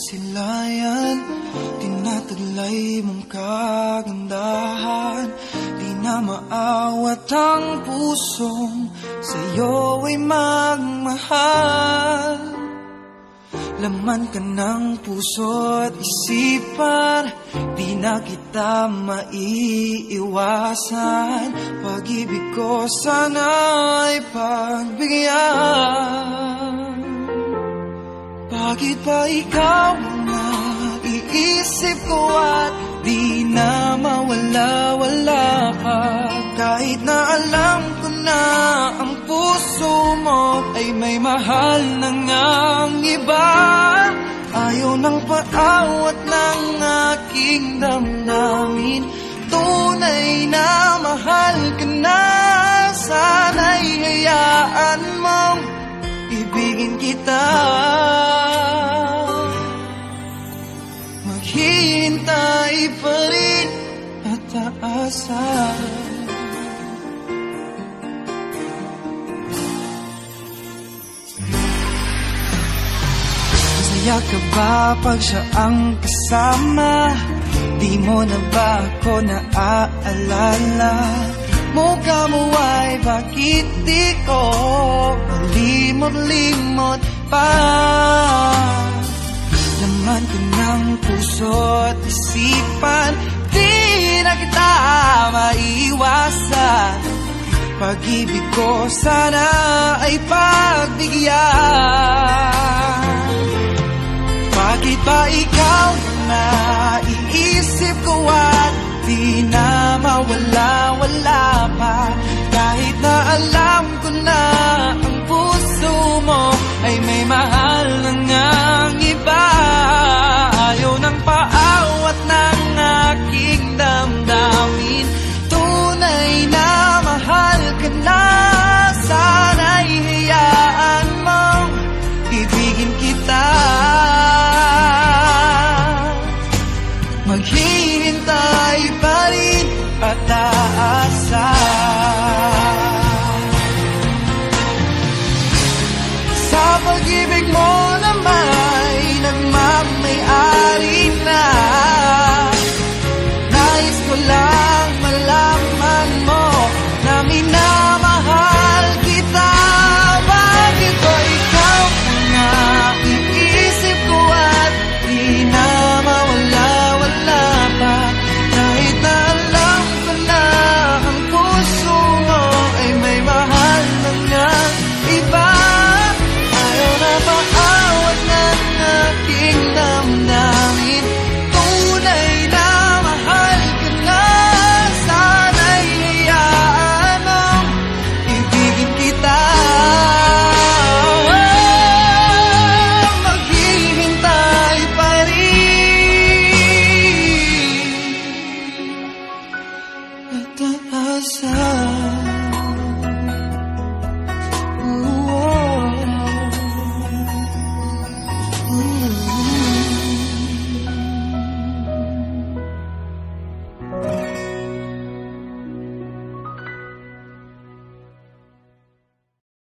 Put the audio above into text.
silayan, tinataglay mong kagandahan. Di na maawat ang pusong sa'yo ay magmahal. Laman ka ng puso at isipan, di na kita maiiwasan. Pag-ibig ko sana ay pagbigyan. Bakit ba ikaw na iisip ko at di na mawala-wala ka? Kahit na alam ko na ang puso mo ay may mahal na ngang iba. Ayaw ng paawat ng aking damdamin, tunay na mahal ka na. Sana'y hayaan mong ibigin kita. Maghihintay pa rin at aasa. Masaya ka ba pag siya ang kasama? Di mo na ba ako naaalala? Mukha mo ay bakit di ko malimot-limot pa? Laman ko ng puso at isipan, di na kita maiwasan. Pag-ibig ko sana ay pagbigyan. Bakit ba ikaw na iisip ko at di na mawala-wala pa? Kahit na alam ko na ang puso mo ay may mahal na ngang iba. Ayaw ng paawat ng aking damdamin, tunay na mahal ka na. Sana'y hayaan mong ibigin kita. Maghihintay pa rin at aasa. Sa pag-ibig mo